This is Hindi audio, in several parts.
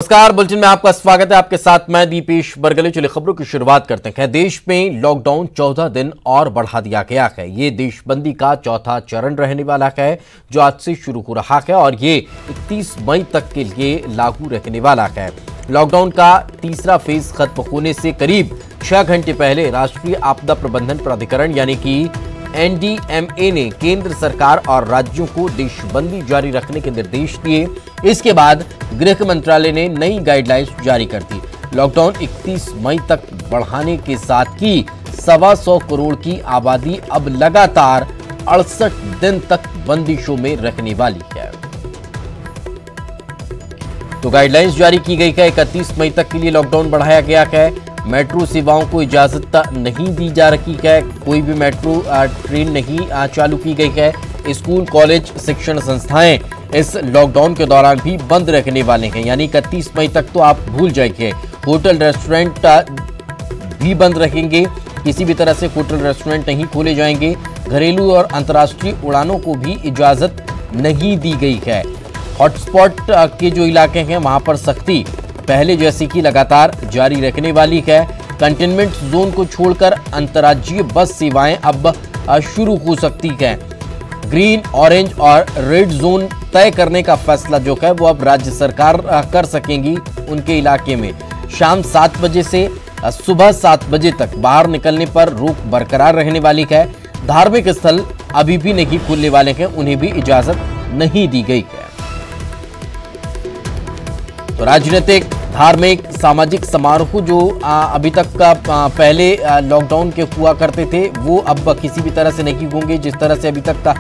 नमस्कार, बुलेटिन में आपका स्वागत है। आपके साथ मैं दीपेश बरगले। चलिए खबरों की शुरुआत करते हैं। देश में लॉकडाउन 14 दिन और बढ़ा दिया गया है। ये देशबंदी का चौथा चरण रहने वाला है, जो आज से शुरू हो रहा है और ये 31 मई तक के लिए लागू रहने वाला है। लॉकडाउन का तीसरा फेज खत्म होने से करीब 6 घंटे पहले राष्ट्रीय आपदा प्रबंधन प्राधिकरण यानी कि एनडीएमए ने केंद्र सरकार और राज्यों को देशबंदी जारी रखने के निर्देश दिए। इसके बाद गृह मंत्रालय ने नई गाइडलाइंस जारी कर दी। लॉकडाउन 31 मई तक बढ़ाने के साथ ही 125 करोड़ की आबादी अब लगातार 68 दिन तक बंदिशों में रहने वाली है। तो गाइडलाइंस जारी की गई है। 31 मई तक के लिए लॉकडाउन बढ़ाया गया है। मेट्रो सेवाओं को इजाजत नहीं दी जा रही है। कोई भी मेट्रो ट्रेन नहीं चालू की गई है। स्कूल, कॉलेज, शिक्षण संस्थाएं इस लॉकडाउन के दौरान भी बंद रखने वाले हैं, यानी 31 मई तक तो आप भूल जाइए। होटल, रेस्टोरेंट भी बंद रहेंगे। किसी भी तरह से होटल, रेस्टोरेंट नहीं खोले जाएंगे। घरेलू और अंतर्राष्ट्रीय उड़ानों को भी इजाजत नहीं दी गई है। हॉटस्पॉट के जो इलाके हैं वहां पर सख्ती पहले जैसी की लगातार जारी रखने वाली है। कंटेनमेंट जोन को छोड़कर अंतर्राज्यीय बस सेवाएं अब शुरू हो सकती हैं। ग्रीन, ऑरेंज और रेड जोन तय करने का फैसला जो है वो अब राज्य सरकार कर सकेंगी उनके इलाके में। शाम 7 बजे से सुबह 7 बजे तक बाहर निकलने पर रोक बरकरार रहने वाली है। धार्मिक स्थल अभी भी नहीं खुलने वाले हैं, उन्हें भी इजाजत नहीं दी गई है। तो राजनीतिक, धार्मिक, सामाजिक समारोह जो अभी तक पहले लॉकडाउन के हुआ करते थे वो अब किसी भी तरह से नहीं होंगे। जिस तरह से अभी तक का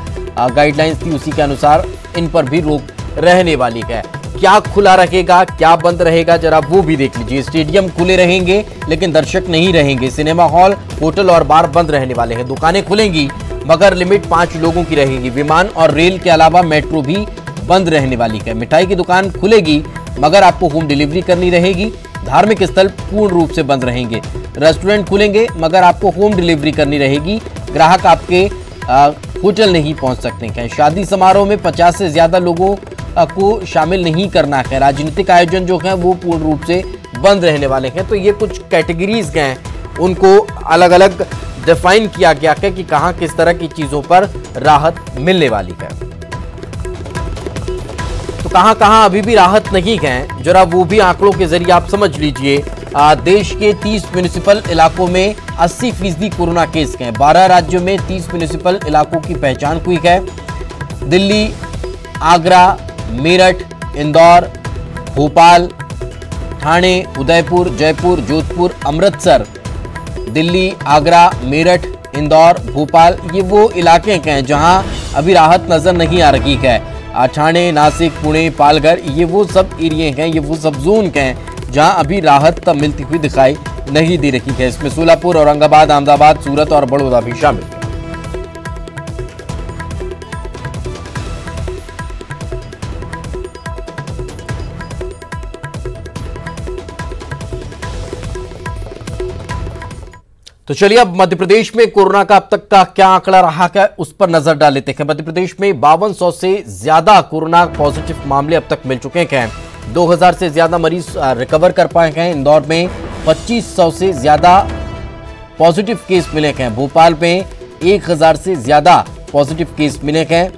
गाइडलाइंस थी उसी के अनुसार इन पर भी रोक रहने वाली है। क्या खुला रहेगा, क्या बंद रहेगा, जरा वो भी देख लीजिए। स्टेडियम खुले रहेंगे लेकिन दर्शक नहीं रहेंगे। सिनेमा हॉल, होटल और बार बंद रहने वाले हैं। दुकानें खुलेंगी मगर लिमिट 5 लोगों की रहेगी। विमान और रेल के अलावा मेट्रो भी बंद रहने वाली है। मिठाई की दुकान खुलेगी मगर आपको होम डिलीवरी करनी रहेगी। धार्मिक स्थल पूर्ण रूप से बंद रहेंगे। रेस्टोरेंट खुलेंगे मगर आपको होम डिलीवरी करनी रहेगी। ग्राहक आपके होटल नहीं पहुंच सकते हैं। शादी समारोह में 50 से ज्यादा लोगों को शामिल नहीं करना है। राजनीतिक आयोजन जो है वो पूर्ण रूप से बंद रहने वाले हैं। तो ये कुछ कैटेगरीज हैं, उनको अलग अलग डिफाइन किया गया है कि कहां किस तरह की चीजों पर राहत मिलने वाली है। तो कहां अभी भी राहत नहीं है, जरा वो भी आंकड़ों के जरिए आप समझ लीजिए। देश के 30 म्युनिसिपल इलाकों में 80% कोरोना केस हैं। 12 राज्यों में 30 म्युनिसिपल इलाकों की पहचान हुई है। दिल्ली, आगरा, मेरठ, इंदौर, भोपाल, ठाणे, उदयपुर, जयपुर, जोधपुर, अमृतसर। दिल्ली, आगरा, मेरठ, इंदौर, भोपाल, ये वो इलाके हैं जहां अभी राहत नजर नहीं आ रही है। ठाणे, नासिक, पुणे, पालघर, ये वो सब एरिए हैं, ये वो सब जोन हैं जहां अभी राहत मिलती हुई दिखाई नहीं दे रही है। इसमें सोलापुर, औरंगाबाद, अहमदाबाद, सूरत और बड़ौदा भी शामिल है। तो चलिए अब मध्य प्रदेश में कोरोना का अब तक का क्या आंकड़ा रहा है उस पर नजर डाल लेते हैं। मध्य प्रदेश में 5200 से ज्यादा कोरोना पॉजिटिव मामले अब तक मिल चुके हैं। 2000 से ज्यादा मरीज रिकवर कर पाए हैं। इंदौर में 2500 से ज्यादा पॉजिटिव केस मिले हैं। भोपाल में 1000 से ज्यादा पॉजिटिव केस मिले हैं।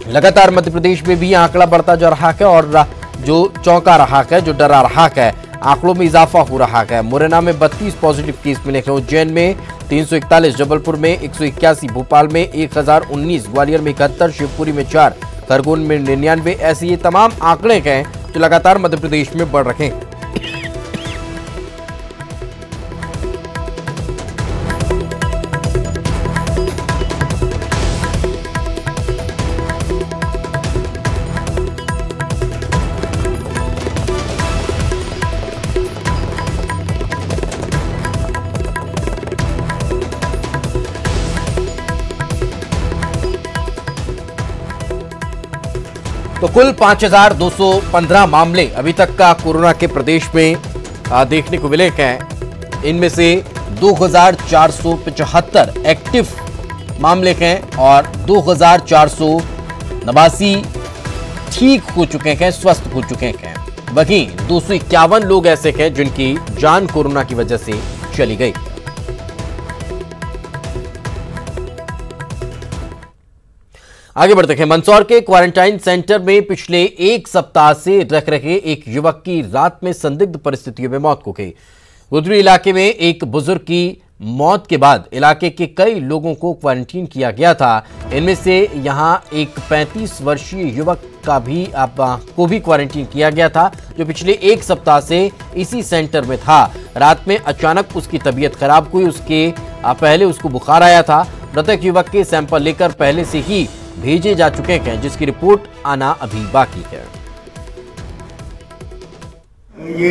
लगातार मध्य प्रदेश में भी आंकड़ा बढ़ता जा रहा है और जो चौंका रहा है, जो डरा रहा है, आंकड़ों में इजाफा हो रहा है। मुरैना में 32 पॉजिटिव केस मिले हैं। उज्जैन में 341, जबलपुर में 181, भोपाल में 1019, ग्वालियर में 71, शिवपुरी में 4, खरगोन में 99। ऐसे ये तमाम आंकड़े हैं जो लगातार मध्य प्रदेश में बढ़ रहे हैं। तो कुल 5215 मामले अभी तक का कोरोना के प्रदेश में देखने को मिले हैं। इनमें से 2475 एक्टिव मामले हैं और 2489 ठीक हो चुके हैं, स्वस्थ हो चुके हैं। वहीं 251 लोग ऐसे हैं जिनकी जान कोरोना की वजह से चली गई। आगे बढ़ते हैं। मंदसौर के क्वारंटाइन सेंटर में पिछले एक सप्ताह से रह रहे एक युवक की रात में संदिग्ध परिस्थितियों में मौत हो गई। गुदरी इलाके में एक बुजुर्ग की मौत के बाद इलाके के कई लोगों को क्वारंटीन किया गया था। इनमें से यहां एक 35 वर्षीय युवक को भी क्वारंटीन किया गया था, जो पिछले एक सप्ताह से इसी सेंटर में था। रात में अचानक उसकी तबीयत खराब हुई। उसके पहले उसको बुखार आया था। मृतक युवक के सैंपल लेकर पहले से ही भेजे जा चुके हैं, जिसकी रिपोर्ट आना अभी बाकी है। ये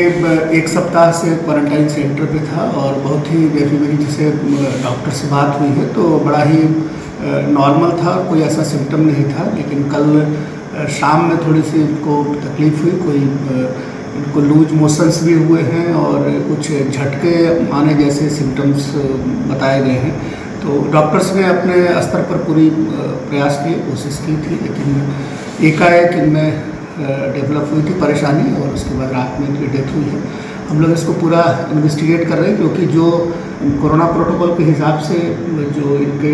एक सप्ताह से क्वारंटाइन सेंटर पे था और बहुत ही मेरी जिसे डॉक्टर से बात हुई है तो बड़ा ही नॉर्मल था, कोई ऐसा सिम्टम नहीं था। लेकिन कल शाम में थोड़ी सी इनको तकलीफ हुई, कोई इनको लूज मोशंस भी हुए हैं और कुछ झटके आने जैसे सिम्टम्स बताए गए हैं। तो डॉक्टर्स ने अपने स्तर पर पूरी प्रयास की कोशिश की थी, लेकिन एकाएक इनमें डेवलप हुई थी परेशानी और उसके बाद रात में इनकी डेथ हुई है। हम लोग इसको पूरा इन्वेस्टिगेट कर रहे हैं, क्योंकि जो कोरोना प्रोटोकॉल के हिसाब से जो इनके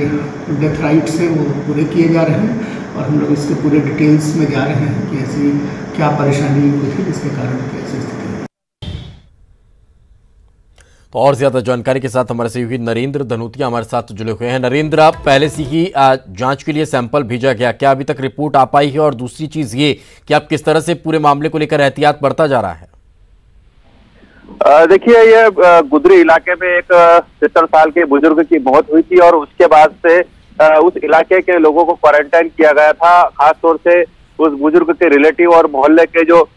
डेथ राइट्स हैं वो पूरे किए जा रहे हैं और हम लोग इसके पूरे डिटेल्स में जा रहे हैं कि ऐसी क्या परेशानी हुई थी जिसके कारण ऐसी स्थिति। तो और ज्यादा जानकारी के साथ हमारे सहयोगी नरेंद्र धनोतिया हमारे साथ जुड़े हुए हैं। नरेंद्र, पहले से ही जांच के लिए सैंपल भेजा गया, क्या अभी तक रिपोर्ट आ पाई है? और दूसरी चीज ये कि आप किस तरह से पूरे मामले को लेकर एहतियात बढ़ता जा रहा है? देखिए, ये गुदरी इलाके में एक 70 साल के बुजुर्ग की मौत हुई थी और उसके बाद से उस इलाके के लोगों को क्वारंटाइन किया गया था। खासतौर से उस बुजुर्ग के रिलेटिव और मोहल्ले के जो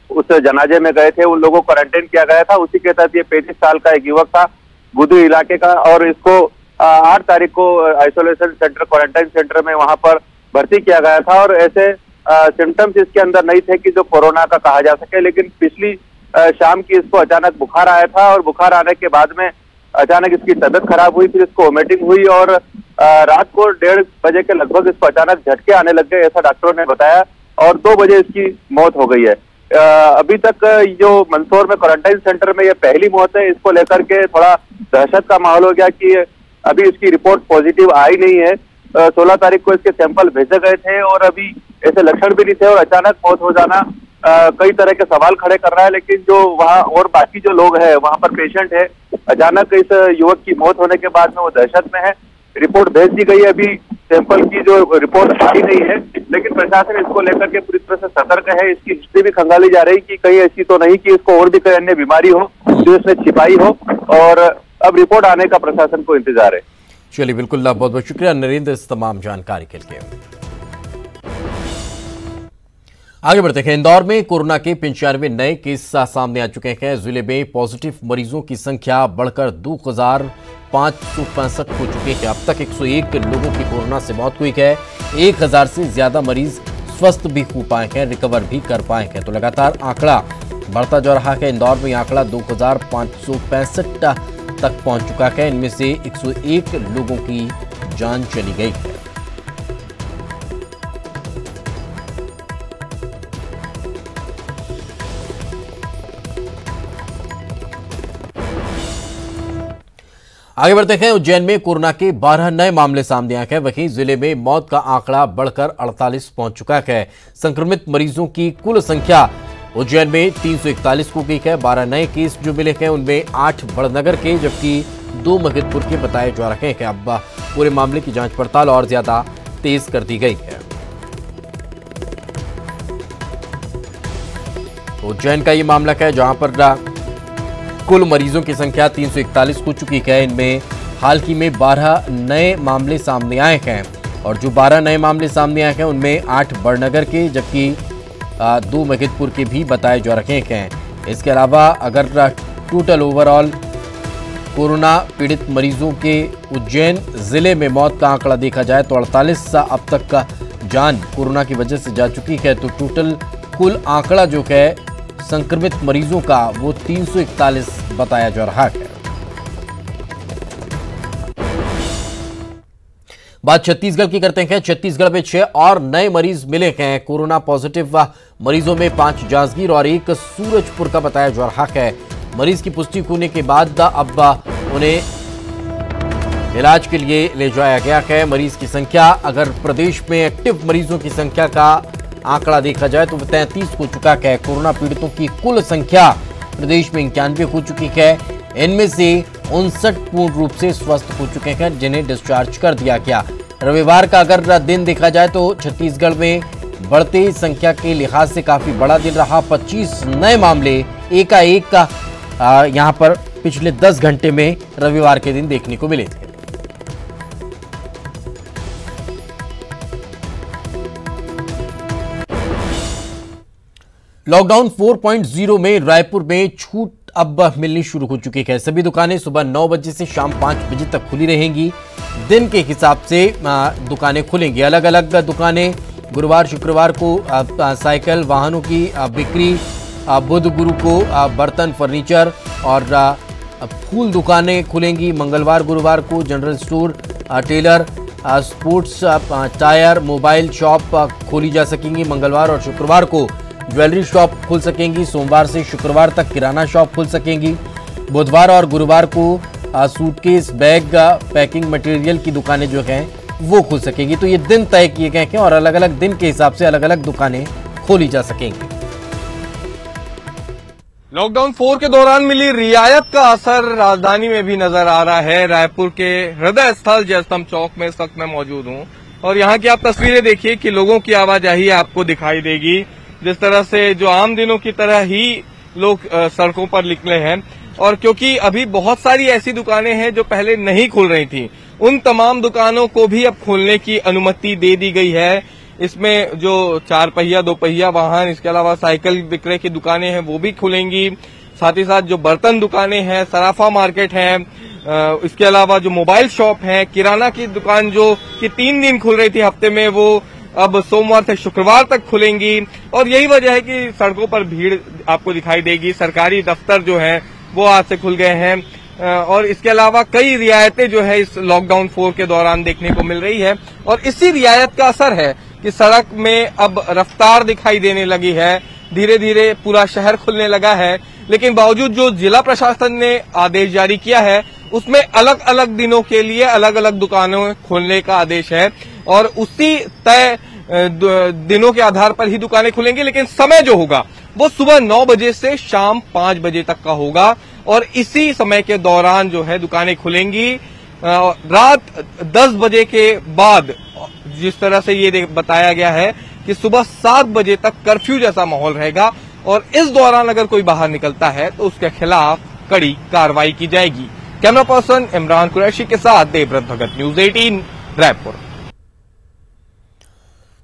उस जनाजे में गए थे उन लोगों को क्वारंटाइन किया गया था। उसी के तहत ये 35 साल का एक युवक था गुदरी इलाके का और इसको 8 तारीख को आइसोलेशन सेंटर, क्वारंटाइन सेंटर में वहां पर भर्ती किया गया था। और ऐसे सिम्टम्स इसके अंदर नहीं थे कि जो कोरोना का कहा जा सके, लेकिन पिछली शाम की इसको अचानक बुखार आया था और बुखार आने के बाद में अचानक इसकी तबीयत खराब हुई, फिर इसको वोमिटिंग हुई और रात को 1:30 बजे के लगभग इसको अचानक झटके आने लग गए, ऐसा डॉक्टरों ने बताया और 2 बजे इसकी मौत हो गई है। अभी तक जो मंदसौर में क्वारंटाइन सेंटर में ये पहली मौत है। इसको लेकर के थोड़ा दहशत का माहौल हो गया कि अभी इसकी रिपोर्ट पॉजिटिव आई नहीं है। 16 तारीख को इसके सैंपल भेजे गए थे और अभी ऐसे लक्षण भी नहीं थे और अचानक मौत हो जाना कई तरह के सवाल खड़े कर रहा है। लेकिन जो वहाँ और बाकी जो लोग हैं वहाँ पर पेशेंट है, अचानक इस युवक की मौत होने के बाद में वो दहशत में है। रिपोर्ट भेज दी गई है, अभी सैंपल की जो रिपोर्ट आई नहीं है, लेकिन प्रशासन इसको लेकर के पूरी तरह से सतर्क है। इसकी हिस्ट्री भी खंगाली जा रही कि कहीं ऐसी तो नहीं कि इसको और भी कोई अन्य बीमारी हो जो इसने छिपाई हो, और अब रिपोर्ट आने का प्रशासन को इंतजार है। चलिए, बिल्कुल, बहुत बहुत शुक्रिया नरेंद्र इस तमाम जानकारी के लिए। आगे बढ़ते हैं। इंदौर में कोरोना के 95 नए केस सामने आ चुके हैं। जिले में पॉजिटिव मरीजों की संख्या बढ़कर 2565 हो चुके हैं। अब तक 101 लोगों की कोरोना से मौत हुई है। 1000 से ज्यादा मरीज स्वस्थ भी हो पाए हैं, रिकवर भी कर पाए हैं। तो लगातार आंकड़ा बढ़ता जा रहा है। इंदौर में आंकड़ा 2565 तक पहुंच चुका है। इनमें से 101 लोगों की जान चली गई है। आगे बढ़ते हैं। उज्जैन में कोरोना के 12 नए मामले सामने आए हैं। वहीं जिले में मौत का आंकड़ा बढ़कर 48 पहुंच चुका है। संक्रमित मरीजों की कुल संख्या उज्जैन में 341 हो गई है। 12 नए केस जो मिले हैं उनमें 8 बड़नगर के जबकि 2 महिदपुर के बताए जा रहे हैं। अब पूरे मामले की जांच पड़ताल और ज्यादा तेज कर दी गई है। उज्जैन का ये मामला है जहां पर कुल मरीजों की संख्या 341 हो चुकी है। इनमें हाल ही में 12 नए मामले सामने आए हैं और जो 12 नए मामले सामने आए हैं उनमें 8 बड़नगर के जबकि 2 महिदपुर के भी बताए जा रहे हैं। इसके अलावा अगर टोटल ओवरऑल कोरोना पीड़ित मरीजों के उज्जैन जिले में मौत का आंकड़ा देखा जाए तो 48 अब तक का जान कोरोना की वजह से जा चुकी है। तो टोटल कुल आंकड़ा जो है संक्रमित मरीजों का वो 341 बताया जा रहा है। बात छत्तीसगढ़ की करते हैं। छत्तीसगढ़ में 6 और नए मरीज मिले हैं कोरोना पॉजिटिव। मरीजों में 5 जांजगीर और 1 सूरजपुर का बताया जा रहा है। मरीज की पुष्टि होने के बाद अब उन्हें इलाज के लिए ले जाया गया है। मरीज की संख्या, अगर प्रदेश में एक्टिव मरीजों की संख्या का आंकड़ा देखा जाए तो 33 हो चुका है। कोरोना पीड़ितों की कुल संख्या प्रदेश में 91 हो चुकी है। इनमें से 59 पूर्ण रूप से स्वस्थ हो चुके हैं, जिन्हें डिस्चार्ज कर दिया गया। रविवार का अगर दिन देखा जाए तो छत्तीसगढ़ में बढ़ते संख्या के लिहाज से काफी बड़ा दिन रहा। 25 नए मामले एकाएक का यहां पर पिछले 10 घंटे में रविवार के दिन देखने को मिले थे। लॉकडाउन 4.0 में रायपुर में छूट अब मिलनी शुरू हो चुकी है। सभी दुकानें सुबह 9 बजे से शाम 5 बजे तक खुली रहेंगी। दिन के हिसाब से दुकानें खुलेंगी। अलग अलग दुकानें गुरुवार शुक्रवार को साइकिल वाहनों की बिक्री, बुध गुरु को बर्तन फर्नीचर और फूल दुकानें खुलेंगी। मंगलवार गुरुवार को general store, tailor, sports tyre, mobile shop खोली जा सकेंगी। मंगलवार और शुक्रवार को ज्वेलरी शॉप खुल सकेंगी। सोमवार से शुक्रवार तक किराना शॉप खुल सकेंगी। बुधवार और गुरुवार को सूटकेस, बैग, पैकिंग मटेरियल की दुकानें जो हैं वो खुल सकेंगी। तो ये दिन तय किए गए हैं और अलग अलग दिन के हिसाब से अलग अलग दुकानें खोली जा सकेंगी। लॉकडाउन 4 के दौरान मिली रियायत का असर राजधानी में भी नजर आ रहा है। रायपुर के हृदय स्थल जयस्तंभ चौक में इस वक्त मैं मौजूद हूं और यहाँ की आप तस्वीरें देखिए कि लोगों की आवाजाही आपको दिखाई देगी। जिस तरह से जो आम दिनों की तरह ही लोग सड़कों पर निकले हैं, और क्योंकि अभी बहुत सारी ऐसी दुकानें हैं जो पहले नहीं खुल रही थी, उन तमाम दुकानों को भी अब खोलने की अनुमति दे दी गई है। इसमें जो 4 पहिया 2 पहिया वाहन, इसके अलावा साइकिल विक्रय की दुकानें हैं वो भी खुलेंगी। साथ ही साथ जो बर्तन दुकानें हैं, सराफा मार्केट है, इसके अलावा जो मोबाइल शॉप है, किराना की दुकान जो कि 3 दिन खुल रही थी हफ्ते में, वो अब सोमवार से शुक्रवार तक खुलेंगी। और यही वजह है कि सड़कों पर भीड़ आपको दिखाई देगी। सरकारी दफ्तर जो हैं वो आज से खुल गए हैं और इसके अलावा कई रियायतें जो है इस लॉकडाउन 4 के दौरान देखने को मिल रही है। और इसी रियायत का असर है कि सड़क में अब रफ्तार दिखाई देने लगी है। धीरे धीरे पूरा शहर खुलने लगा है, लेकिन बावजूद जो जिला प्रशासन ने आदेश जारी किया है उसमें अलग अलग दिनों के लिए अलग अलग दुकानों खोलने का आदेश है और उसी तय दिनों के आधार पर ही दुकानें खुलेंगी। लेकिन समय जो होगा वो सुबह 9 बजे से शाम 5 बजे तक का होगा और इसी समय के दौरान जो है दुकानें खुलेंगी। रात 10 बजे के बाद जिस तरह से ये बताया गया है कि सुबह 7 बजे तक कर्फ्यू जैसा माहौल रहेगा और इस दौरान अगर कोई बाहर निकलता है तो उसके खिलाफ कड़ी कार्रवाई की जाएगी। कैमरा पर्सन इमरान कुरैशी के साथ देवव्रत भगत, न्यूज 18 रायपुर।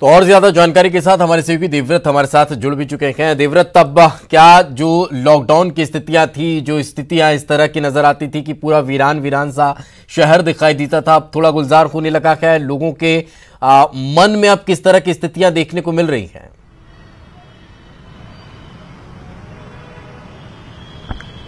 तो और ज्यादा जानकारी के साथ हमारे सहयोगी देवव्रत हमारे साथ जुड़ भी चुके हैं। देवव्रत, तब क्या जो लॉकडाउन की स्थितियां थी, जो स्थितियां इस तरह की नजर आती थी कि पूरा वीरान सा शहर दिखाई देता था, अब थोड़ा गुलजार होने लगा है। लोगों के मन में अब किस तरह की स्थितियां देखने को मिल रही हैं?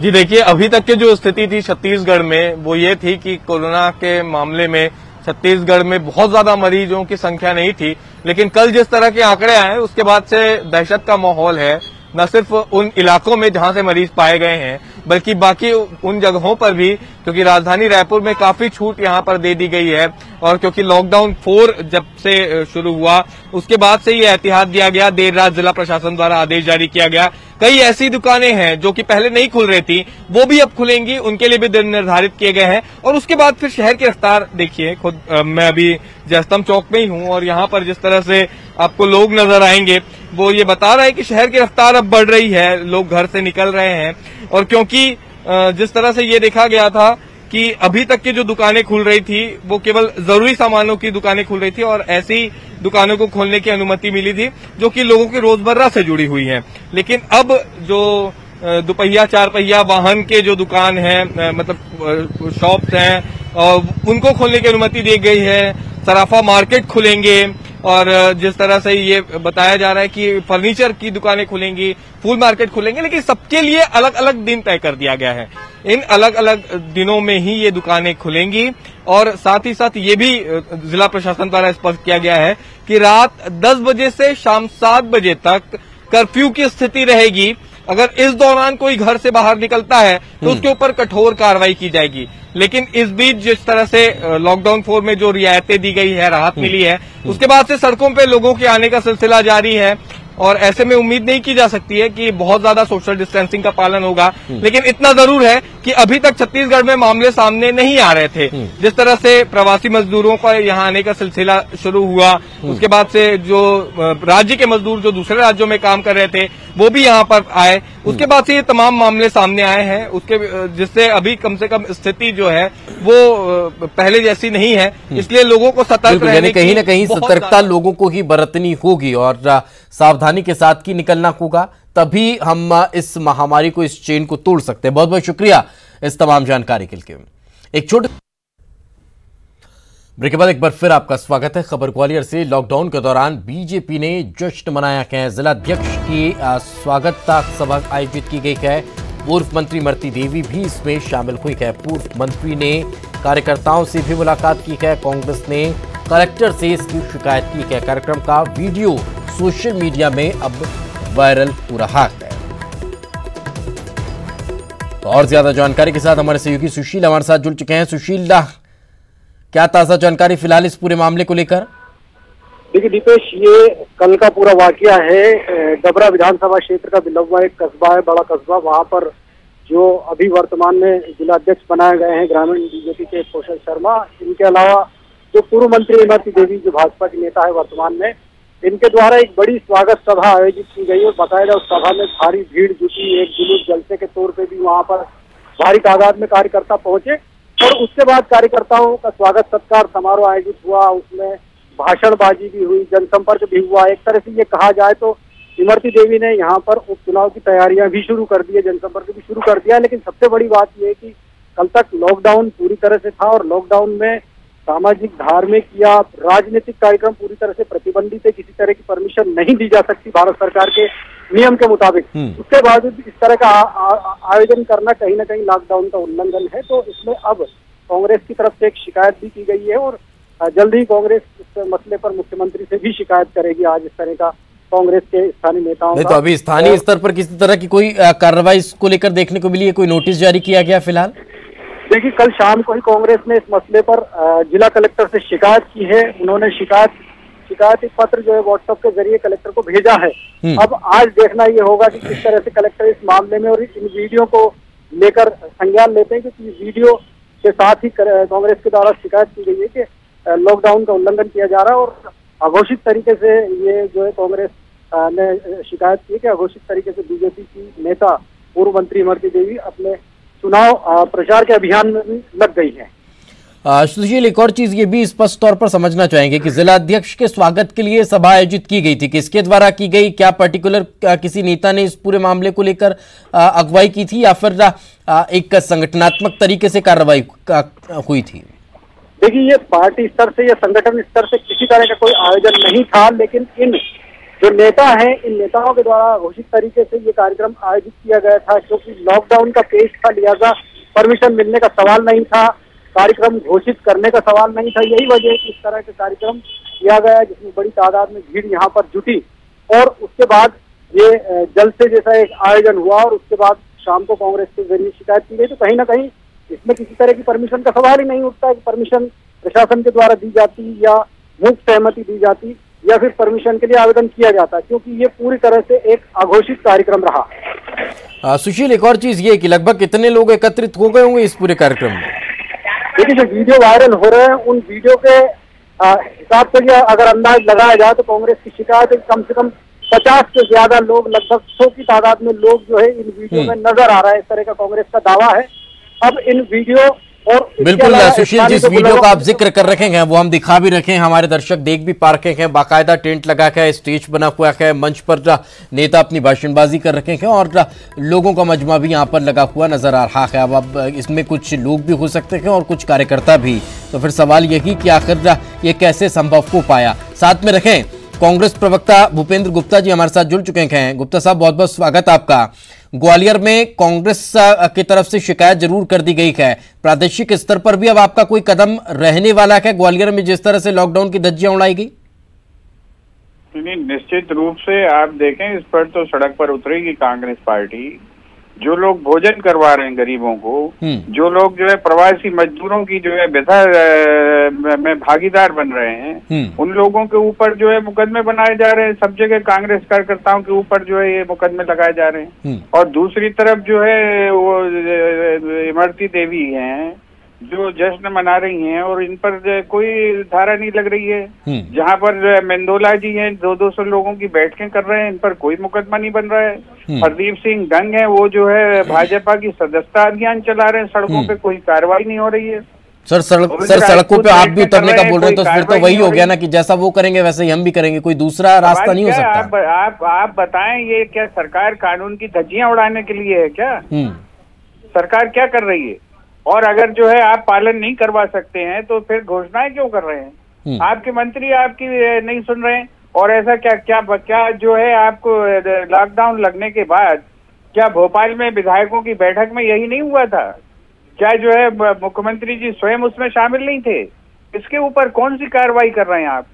जी देखिए, अभी तक की जो स्थिति थी छत्तीसगढ़ में वो ये थी कि कोरोना के मामले में छत्तीसगढ़ में बहुत ज्यादा मरीजों की संख्या नहीं थी, लेकिन कल जिस तरह के आंकड़े आए उसके बाद से दहशत का माहौल है। न सिर्फ उन इलाकों में जहां से मरीज पाए गए हैं बल्कि बाकी उन जगहों पर भी, क्योंकि राजधानी रायपुर में काफी छूट यहां पर दे दी गई है और क्योंकि लॉकडाउन 4 जब से शुरू हुआ उसके बाद से ये एहतियात दिया गया। देर रात जिला प्रशासन द्वारा आदेश जारी किया गया। कई ऐसी दुकानें हैं जो कि पहले नहीं खुल रही थी, वो भी अब खुलेंगी, उनके लिए भी दिन निर्धारित किए गए हैं। और उसके बाद फिर शहर की रफ्तार देखिए, खुद मैं अभी जयस्तंभ चौक में ही हूं और यहाँ पर जिस तरह से आपको लोग नजर आएंगे वो ये बता रहा है कि शहर की रफ्तार अब बढ़ रही है, लोग घर से निकल रहे हैं। और क्योंकि जिस तरह से ये देखा गया था कि अभी तक की जो दुकानें खुल रही थी वो केवल जरूरी सामानों की दुकानें खुल रही थी और ऐसी दुकानों को खोलने की अनुमति मिली थी जो कि लोगों की रोजमर्रा से जुड़ी हुई हैं। लेकिन अब जो 2 पहिया 4 पहिया वाहन के जो दुकान है, मतलब शॉप्स हैं, उनको खोलने की अनुमति दी गई है। सराफा मार्केट खुलेंगे और जिस तरह से ये बताया जा रहा है कि फर्नीचर की दुकानें खुलेंगी, फूल मार्केट खुलेंगे, लेकिन सबके लिए अलग अलग दिन तय कर दिया गया है। इन अलग अलग दिनों में ही ये दुकानें खुलेंगी। और साथ ही साथ ये भी जिला प्रशासन द्वारा स्पष्ट किया गया है कि रात 10 बजे से शाम 7 बजे तक कर्फ्यू की स्थिति रहेगी। अगर इस दौरान कोई घर से बाहर निकलता है तो उसके ऊपर कठोर कार्रवाई की जाएगी। लेकिन इस बीच जिस तरह से लॉकडाउन 4 में जो रियायतें दी गई है, राहत मिली है, उसके बाद से सड़कों पे लोगों के आने का सिलसिला जारी है। और ऐसे में उम्मीद नहीं की जा सकती है कि बहुत ज्यादा सोशल डिस्टेंसिंग का पालन होगा। लेकिन इतना जरूर है कि अभी तक छत्तीसगढ़ में मामले सामने नहीं आ रहे थे। जिस तरह से प्रवासी मजदूरों का यहाँ आने का सिलसिला शुरू हुआ, उसके बाद से जो राज्य के मजदूर जो दूसरे राज्यों में काम कर रहे थे वो भी यहाँ पर आए, उसके बाद से ये तमाम मामले सामने आए हैं। उसके जिससे अभी कम से कम स्थिति जो है वो पहले जैसी नहीं है। इसलिए लोगों को सतर्क रहने की कहीं न कहीं सतर्कता लोगों को ही बरतनी होगी और सावधानी के साथ ही निकलना होगा, तभी हम इस महामारी को, इस चेन को तोड़ सकते हैं। बहुत बहुत शुक्रिया इस तमाम जानकारी के लिए। एक छोटे ब्रेक के बाद एक बार फिर आपका स्वागत है। खबर ग्वालियर से। लॉकडाउन के दौरान बीजेपी ने जश्न मनाया है। जिलाध्यक्ष की स्वागत सभा आयोजित की गई है। पूर्व मंत्री इमरती देवी भी इसमें शामिल हुई है। पूर्व मंत्री ने कार्यकर्ताओं से भी मुलाकात की है। कांग्रेस ने कलेक्टर से इसकी शिकायत की है। कार्यक्रम का वीडियो सोशल मीडिया में अब वायरल हो रहा है। तो और ज्यादा जानकारी के साथ हमारे सहयोगी सुशील हमारे साथ जुड़ चुके हैं। सुशील, क्या ताजा जानकारी फिलहाल इस पूरे मामले को लेकर? देखिए दीपेश, ये कल का पूरा वाकया है। डबरा विधानसभा क्षेत्र का बिलवा एक कस्बा है, बड़ा कस्बा। वहां पर जो अभी वर्तमान में जिलाध्यक्ष बनाए गए हैं ग्रामीण बीजेपी के कौशल शर्मा, इनके अलावा जो पूर्व मंत्री इमरती देवी जो भाजपा की नेता है वर्तमान में, इनके द्वारा एक बड़ी स्वागत सभा आयोजित की गई और बाकायदा उस सभा में भारी भीड़ जुटी। एक जुलूस जलसे के तौर पे भी वहां पर भारी तादाद में कार्यकर्ता पहुंचे और उसके बाद कार्यकर्ताओं का स्वागत सत्कार समारोह आयोजित हुआ। उसमें भाषणबाजी भी हुई, जनसंपर्क भी हुआ। एक तरह से ये कहा जाए तो इमरती देवी ने यहाँ पर उपचुनाव की तैयारियां भी शुरू कर दी है, जनसंपर्क भी शुरू कर दिया। लेकिन सबसे बड़ी बात यह है कि कल तक लॉकडाउन पूरी तरह से था और लॉकडाउन में सामाजिक, धार्मिक या राजनीतिक कार्यक्रम पूरी तरह से प्रतिबंधित है। किसी तरह की परमिशन नहीं दी जा सकती भारत सरकार के नियम के मुताबिक। उसके बावजूद इस तरह का आयोजन करना कहीं ना कहीं लॉकडाउन का उल्लंघन है। तो इसमें अब कांग्रेस की तरफ से एक शिकायत भी की गई है और जल्द ही कांग्रेस इस मसले पर मुख्यमंत्री से भी शिकायत करेगी। आज इस तरह का कांग्रेस के स्थानीय नेताओं तो अभी स्थानीय स्तर पर किसी तरह की कोई कार्रवाई इसको लेकर देखने को मिली है? कोई नोटिस जारी किया गया फिलहाल? देखिए, कल शाम को ही कांग्रेस ने इस मसले पर जिला कलेक्टर से शिकायत की है। उन्होंने शिकायती पत्र जो है व्हाट्सएप के जरिए कलेक्टर को भेजा है। अब आज देखना ये होगा कि किस तरह से कलेक्टर इस मामले में और इन वीडियो को लेकर संज्ञान लेते हैं, क्योंकि वीडियो के साथ ही कांग्रेस के द्वारा शिकायत की गई है कि लॉकडाउन का उल्लंघन किया जा रहा है और अघोषित तरीके से ये जो है कांग्रेस ने शिकायत की कि अघोषित तरीके से बीजेपी की नेता पूर्व मंत्री इमरती देवी अपने चुनाव प्रचार के अभियान में भी लग गई है। सुशील, एक और चीज ये भी स्पष्ट तौर पर समझना चाहेंगे कि जिलाध्यक्ष के स्वागत के लिए सभा आयोजित की गई थी, किसके द्वारा की गई? क्या पर्टिकुलर किसी नेता ने इस पूरे मामले को लेकर अगुवाई की थी या फिर एक संगठनात्मक तरीके से कार्रवाई हुई थी? देखिए, ये पार्टी स्तर से या संगठन स्तर से किसी तरह का कोई आयोजन नहीं था, लेकिन इन जो नेता हैं, इन नेताओं के द्वारा घोषित तरीके से ये कार्यक्रम आयोजित किया गया था। क्योंकि लॉकडाउन का पेश था, लिहाजा परमिशन मिलने का सवाल नहीं था, कार्यक्रम घोषित करने का सवाल नहीं था। यही वजह है कि इस तरह के कार्यक्रम किया गया जिसमें बड़ी तादाद में भीड़ यहाँ पर जुटी और उसके बाद ये जलसे जैसा एक आयोजन हुआ और उसके बाद शाम को कांग्रेस के जरिए शिकायत की गई। तो कहीं ना कहीं इसमें किसी तरह की परमिशन का सवाल ही नहीं उठता है कि परमिशन प्रशासन के द्वारा दी जाती या मुफ्त सहमति दी जाती या फिर परमिशन के लिए आवेदन किया जाता, क्योंकि ये पूरी तरह से एक अघोषित कार्यक्रम रहा। सुशील, एक और चीज ये कि लगभग कितने लोग एकत्रित हो गए होंगे इस पूरे कार्यक्रम में? देखिए, जो वीडियो वायरल हो रहे हैं उन वीडियो के हिसाब से अगर अंदाज लगाया जाए तो कांग्रेस की शिकायत है कम से कम 50 से ज्यादा लोग, लगभग 100 की तादाद में लोग जो है इन वीडियो में नजर आ रहा है। इस तरह का कांग्रेस का दावा है। अब इन वीडियो और बिल्कुल सुशील, जिस वीडियो का आप जिक्र कर रखे हैं वो हम दिखा भी रखे हैं, हमारे दर्शक देख भी पा रखे हैं। बाकायदा टेंट लगा है, स्टेज बना हुआ है, मंच पर नेता अपनी भाषणबाजी कर रखे हैं और लोगों का मजमा भी यहाँ पर लगा हुआ नजर आ रहा है। अब इसमें कुछ लोग भी हो सकते हैं और कुछ कार्यकर्ता भी। तो फिर सवाल यही कि आखिर ये कैसे संभव हो पाया। साथ में रखें कांग्रेस प्रवक्ता भूपेंद्र गुप्ता जी हमारे साथ जुड़ चुके हैं। गुप्ता साहब, बहुत बहुत स्वागत आपका। ग्वालियर में कांग्रेस की तरफ से शिकायत जरूर कर दी गई है, प्रादेशिक स्तर पर भी अब आपका कोई कदम रहने वाला है ग्वालियर में जिस तरह से लॉकडाउन की धज्जियां उड़ाई गई? नहीं, निश्चित रूप से आप देखें इस पर तो सड़क पर उतरेगी कांग्रेस पार्टी। जो लोग भोजन करवा रहे हैं गरीबों को, जो लोग जो है प्रवासी मजदूरों की जो है व्यथा में भागीदार बन रहे हैं, उन लोगों के ऊपर जो है मुकदमे बनाए जा रहे हैं। सब जगह कांग्रेस कार्यकर्ताओं के ऊपर जो है ये मुकदमे लगाए जा रहे हैं। और दूसरी तरफ जो है वो इमरती देवी हैं जो जश्न मना रही हैं और इन पर कोई धारा नहीं लग रही है। जहां पर मेंदोला जी हैं 200 लोगों की बैठकें कर रहे हैं, इन पर कोई मुकदमा नहीं बन रहा है। हरदीप सिंह डंग है वो जो है भाजपा की सदस्यता अभियान चला रहे हैं, सड़कों पे कोई कार्रवाई नहीं हो रही है। सर सड़कों पे आप भी उतरने का बोल रहे हैं तो फिर तो वही हो गया ना कि जैसा वो करेंगे वैसे ही हम भी करेंगे, कोई दूसरा रास्ता नहीं हो सकता। आप बताएं ये क्या सरकार कानून की धज्जियां उड़ाने के लिए है क्या? सरकार क्या कर रही है? और अगर जो है आप पालन नहीं करवा सकते हैं तो फिर घोषणाएं क्यों कर रहे हैं? आपके मंत्री आपकी नहीं सुन रहे हैं। और ऐसा क्या जो है आपको लॉकडाउन लगने के बाद क्या भोपाल में विधायकों की बैठक में यही नहीं हुआ था? क्या जो है मुख्यमंत्री जी स्वयं उसमें शामिल नहीं थे? इसके ऊपर कौन सी कार्रवाई कर रहे हैं आप?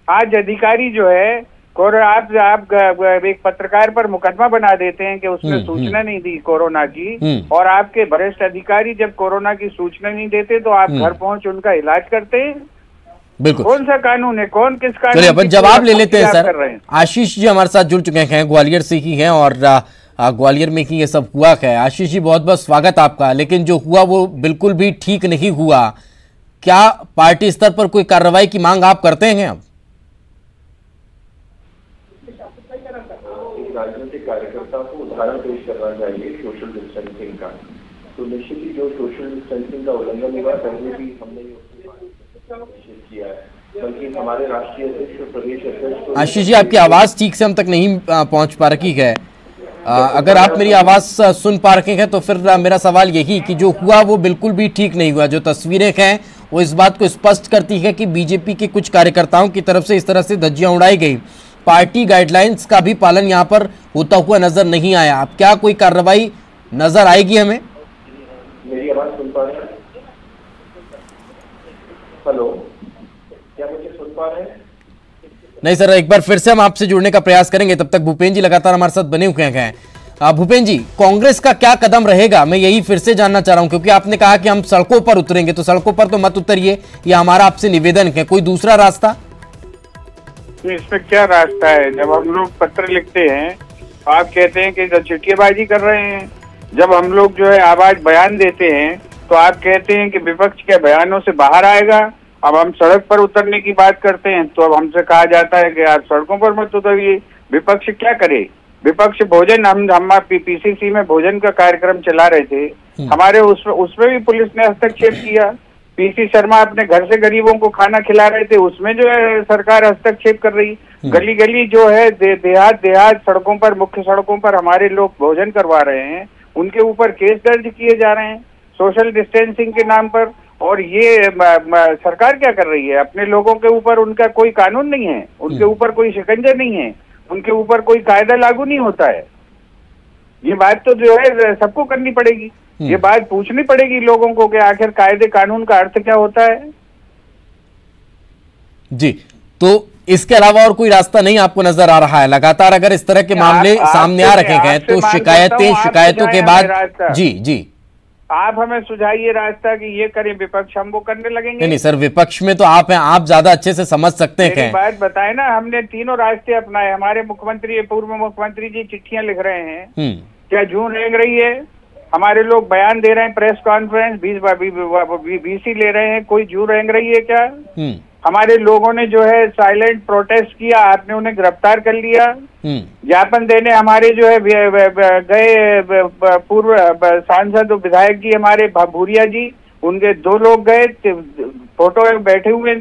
आज अधिकारी जो है और आप एक पत्रकार पर मुकदमा बना देते हैं कि उसने सूचना नहीं दी कोरोना की, और आपके वरिष्ठ अधिकारी जब कोरोना की सूचना नहीं देते तो आप घर पहुंच उनका इलाज करते हैं। बिल्कुल, कौन सा कानून है? कौन किस कानून? चलिए अपन जवाब ले लेते हैं सर। आशीष जी हमारे साथ जुड़ चुके हैं, ग्वालियर से ही हैं और ग्वालियर में ही ये सब हुआ है। आशीष जी बहुत बहुत स्वागत आपका। लेकिन जो हुआ वो बिल्कुल भी ठीक नहीं हुआ, क्या पार्टी स्तर पर कोई कार्रवाई की मांग आप करते हैं? अब राजनीतिक कार्यकर्ता को उदाहरण पेश करना चाहिए सोशल डिस्टेंसिंग का। तो निश्चित ही जो सोशल डिस्टेंसिंग का उल्लंघन हुआ पहले भी हमने निश्चित किया है, बल्कि हमारे राष्ट्रीय अध्यक्ष प्रदेश अध्यक्ष। आशीष जी आपकी आवाज ठीक से हम तक नहीं पहुंच पा रही है। अगर आप मेरी आवाज सुन पा रहे हैं तो फिर मेरा सवाल यही कि जो हुआ वो बिल्कुल भी ठीक नहीं हुआ। जो तस्वीरें हैं वो इस बात को स्पष्ट करती है कि बीजेपी के कुछ कार्यकर्ताओं की तरफ से इस तरह से धज्जियां उड़ाई गई। पार्टी गाइडलाइंस का भी पालन यहाँ पर होता हुआ नजर नहीं आया। अब क्या कोई कार्रवाई नजर आएगी हमें? मेरी आवाज सुन पा रहे हैं? हेलो, क्या मुझे सुन पा रहे हैं? नहीं सर, एक बार फिर से हम आपसे जुड़ने का प्रयास करेंगे। तब तक भूपेन जी लगातार हमारे साथ बने हुए हैं। भूपेन जी, कांग्रेस का क्या कदम रहेगा, मैं यही फिर से जानना चाह रहा हूं, क्योंकि आपने कहा कि हम सड़कों पर उतरेंगे, तो सड़कों पर तो मत उतरिए, ये हमारा आपसे निवेदन है। कोई दूसरा रास्ता? इसमें क्या रास्ता है? जब हम लोग पत्र लिखते हैं आप कहते हैं कि चिट्ठीबाजी कर रहे हैं। जब हम लोग जो है आवाज बयान देते हैं तो आप कहते हैं कि विपक्ष के बयानों से बाहर आएगा। अब हम सड़क पर उतरने की बात करते हैं तो अब हमसे कहा जाता है कि आप सड़कों पर मत उतरिए। विपक्ष क्या करे? विपक्ष भोजन, हम पीसीसी में भोजन का कार्यक्रम चला रहे थे, हमारे उसमें भी पुलिस ने हस्तक्षेप किया। पीसी शर्मा अपने घर से गरीबों को खाना खिला रहे थे, उसमें जो है सरकार हस्तक्षेप कर रही। गली गली जो है देहात सड़कों पर, मुख्य सड़कों पर हमारे लोग भोजन करवा रहे हैं, उनके ऊपर केस दर्ज किए जा रहे हैं सोशल डिस्टेंसिंग के नाम पर। और ये सरकार क्या कर रही है? अपने लोगों के ऊपर उनका कोई कानून नहीं है, उनके ऊपर कोई शिकंजा नहीं है, उनके ऊपर कोई कायदा लागू नहीं होता है। ये बात तो जो है सबको करनी पड़ेगी, ये बात पूछनी पड़ेगी लोगों को कि आखिर कायदे कानून का अर्थ क्या होता है। जी, तो इसके अलावा और कोई रास्ता नहीं आपको नजर आ रहा है? लगातार अगर इस तरह के मामले सामने आ रखे गए तो शिकायतों के बाद जी आप हमें सुझाइए रास्ता कि ये करें, विपक्ष हम वो करने लगेंगे। नहीं सर, विपक्ष में तो आप हैं, आप ज्यादा अच्छे से समझ सकते हैं। बात बताए ना, हमने तीनों रास्ते अपनाए। हमारे मुख्यमंत्री, पूर्व मुख्यमंत्री जी चिट्ठियां लिख रहे हैं, क्या जून रेंग रही है? हमारे लोग बयान दे रहे हैं, प्रेस कॉन्फ्रेंस बीसी ले रहे हैं, कोई जू रेंग रही है क्या? हमारे लोगों ने जो है साइलेंट प्रोटेस्ट किया, आपने उन्हें गिरफ्तार कर लिया। ज्ञापन देने हमारे जो है गए पूर्व सांसद विधायक जी हमारे भूरिया जी, उनके 2 लोग गए, फोटो बैठे हुए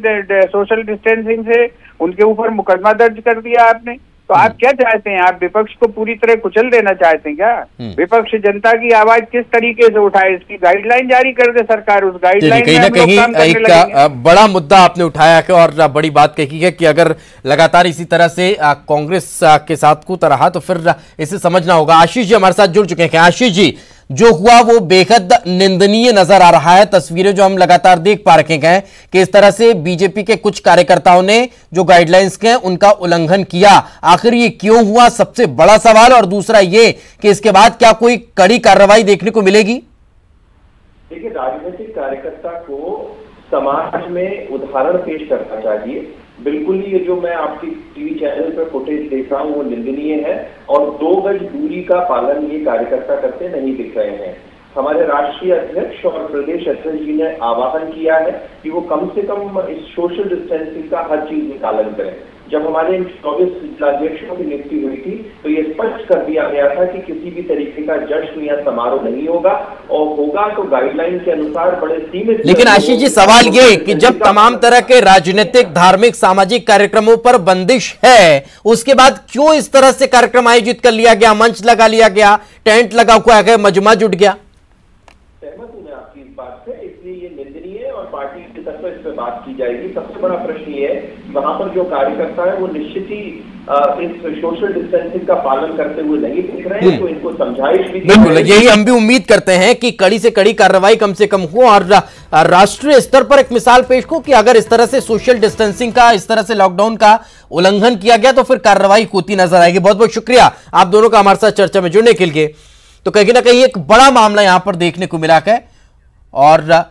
सोशल डिस्टेंसिंग से, उनके ऊपर मुकदमा दर्ज कर दिया आपने। तो आप क्या चाहते हैं? आप विपक्ष को पूरी तरह कुचल देना चाहते हैं क्या? विपक्ष जनता की आवाज किस तरीके से उठाए, इसकी गाइडलाइन जारी कर दे सरकार। उस गाइडलाइन कहीं ना कहीं एक बड़ा मुद्दा आपने उठाया है और बड़ी बात कही है कि अगर लगातार इसी तरह से कांग्रेस के साथ कूद रहा तो फिर इसे समझना होगा। आशीष जी हमारे साथ जुड़ चुके हैं। आशीष जी, जो हुआ वो बेहद निंदनीय नजर आ रहा है। तस्वीरें जो हम लगातार देख पा रहे हैं कि इस तरह से बीजेपी के कुछ कार्यकर्ताओं ने जो गाइडलाइंस के उनका उल्लंघन किया। आखिर ये क्यों हुआ, सबसे बड़ा सवाल। और दूसरा ये कि इसके बाद क्या कोई कड़ी कार्रवाई देखने को मिलेगी? देखिए, राजनीतिक कार्यकर्ता को समाज में उदाहरण पेश करना चाहिए। बिल्कुल ही ये जो मैं आपकी टीवी चैनल पर फुटेज देख रहा हूँ वो निंदनीय है और 2 गज दूरी का पालन ये कार्यकर्ता करते नहीं दिख रहे हैं। हमारे राष्ट्रीय अध्यक्ष और प्रदेश अध्यक्ष जी ने आह्वान किया है कि वो कम से कम इस सोशल डिस्टेंसिंग का हर चीज में पालन करें। जब हमारे इन 24 जिलाध्यक्षों की नियुक्ति हुई थी तो ये स्पष्ट कर दिया गया था कि किसी भी तरीके का जश्न या समारोह नहीं होगा और होगा तो गाइडलाइन के अनुसार बड़े सीमित। लेकिन आशीष जी, सवाल ये कि जब तमाम तरह के राजनीतिक, धार्मिक, सामाजिक कार्यक्रमों पर बंदिश है, उसके बाद क्यों इस तरह से कार्यक्रम आयोजित कर लिया गया, मंच लगा लिया गया, टेंट लगा हुआ है, मजमा जुट गया? सहमत हूं मैं आपकी इस बात से, इसलिए ये निंदनीय है और पार्टी की तरफ से इस पर बात की जाएगी। सबसे बड़ा प्रश्न ये है कि वहां पर जो कार्यकर्ता है वो निश्चित ही इस सोशल डिस्टेंसिंग का पालन करते हुए नहीं दिख रहे हैं, तो इनको समझाइश भी। बिल्कुल, यही हम भी उम्मीद करते हैं कि कड़ी से कड़ी कार्रवाई कम से कम हो और राष्ट्रीय स्तर पर एक मिसाल पेश हो कि अगर इस तरह से सोशल डिस्टेंसिंग का, इस तरह से लॉकडाउन का उल्लंघन किया गया तो फिर कार्रवाई होती नजर आएगी। बहुत बहुत शुक्रिया आप दोनों का हमारे साथ चर्चा में जुड़ने के लिए। तो कहीं ना कहीं एक बड़ा मामला यहां पर देखने को मिला है और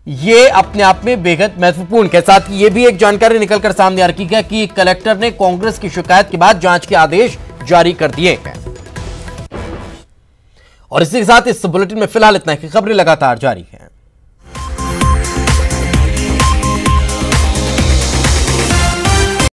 ये अपने आप में बेहद महत्वपूर्ण के साथ ये भी एक जानकारी निकलकर सामने आ रही है कि कलेक्टर ने कांग्रेस की शिकायत के बाद जांच के आदेश जारी कर दिए हैं। और इसी के साथ इस बुलेटिन में फिलहाल इतना ही। खबरें लगातार जारी हैं।